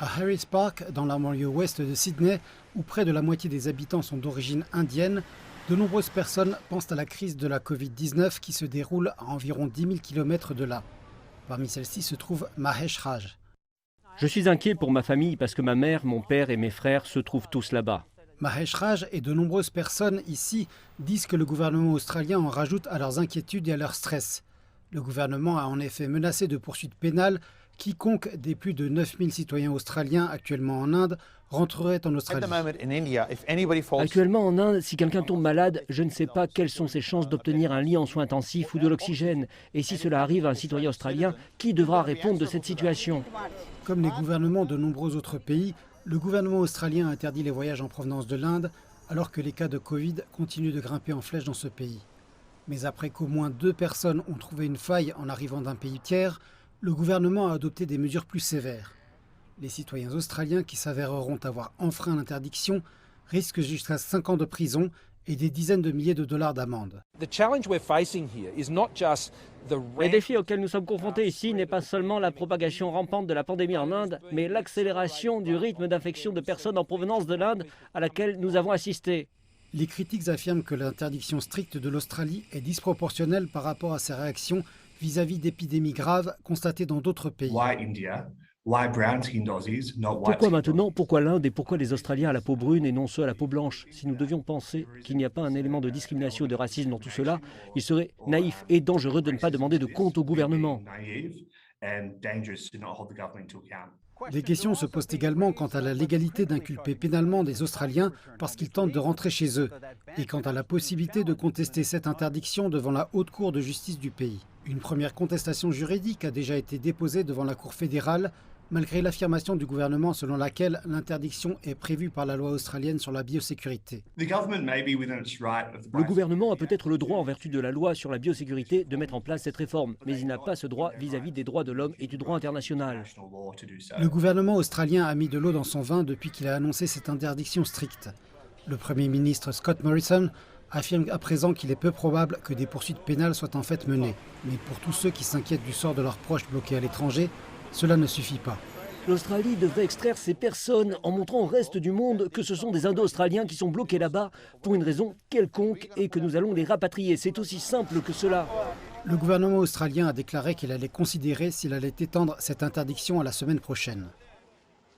À Harris Park, dans la banlieue ouest de Sydney, où près de la moitié des habitants sont d'origine indienne, de nombreuses personnes pensent à la crise de la Covid-19 qui se déroule à environ 10 000 km de là. Parmi celles-ci se trouve Mahesh Raj. Je suis inquiet pour ma famille parce que ma mère, mon père et mes frères se trouvent tous là-bas. Mahesh Raj et de nombreuses personnes ici disent que le gouvernement australien en rajoute à leurs inquiétudes et à leur stress. Le gouvernement a en effet menacé de poursuites pénales quiconque des plus de 9000 citoyens australiens actuellement en Inde rentrerait en Australie. Actuellement en Inde, si quelqu'un tombe malade, je ne sais pas quelles sont ses chances d'obtenir un lit en soins intensifs ou de l'oxygène. Et si cela arrive à un citoyen australien, qui devra répondre de cette situation? Comme les gouvernements de nombreux autres pays, le gouvernement australien a interdit les voyages en provenance de l'Inde alors que les cas de Covid continuent de grimper en flèche dans ce pays. Mais après qu'au moins 2 personnes ont trouvé une faille en arrivant d'un pays tiers, le gouvernement a adopté des mesures plus sévères. Les citoyens australiens qui s'avéreront avoir enfreint l'interdiction risquent jusqu'à 5 ans de prison et des dizaines de milliers de dollars d'amende. Le défi auquel nous sommes confrontés ici n'est pas seulement la propagation rampante de la pandémie en Inde, mais l'accélération du rythme d'infection de personnes en provenance de l'Inde à laquelle nous avons assisté. Les critiques affirment que l'interdiction stricte de l'Australie est disproportionnelle par rapport à ses réactions vis-à-vis d'épidémies graves constatées dans d'autres pays. Pourquoi maintenant? Pourquoi l'Inde et pourquoi les Australiens à la peau brune et non ceux à la peau blanche? Si nous devions penser qu'il n'y a pas un élément de discrimination et de racisme dans tout cela, il serait naïf et dangereux de ne pas demander de compte au gouvernement. Des questions se posent également quant à la légalité d'inculper pénalement des Australiens parce qu'ils tentent de rentrer chez eux, et quant à la possibilité de contester cette interdiction devant la Haute Cour de justice du pays. Une première contestation juridique a déjà été déposée devant la Cour fédérale, malgré l'affirmation du gouvernement selon laquelle l'interdiction est prévue par la loi australienne sur la biosécurité. Le gouvernement a peut-être le droit, en vertu de la loi sur la biosécurité, de mettre en place cette réforme, mais il n'a pas ce droit vis-à-vis des droits de l'homme et du droit international. Le gouvernement australien a mis de l'eau dans son vin depuis qu'il a annoncé cette interdiction stricte. Le Premier ministre Scott Morrison affirme à présent qu'il est peu probable que des poursuites pénales soient en fait menées. Mais pour tous ceux qui s'inquiètent du sort de leurs proches bloqués à l'étranger, cela ne suffit pas. L'Australie devrait extraire ces personnes en montrant au reste du monde que ce sont des Indo-Australiens qui sont bloqués là-bas pour une raison quelconque et que nous allons les rapatrier. C'est aussi simple que cela. Le gouvernement australien a déclaré qu'il allait considérer s'il allait étendre cette interdiction à la semaine prochaine.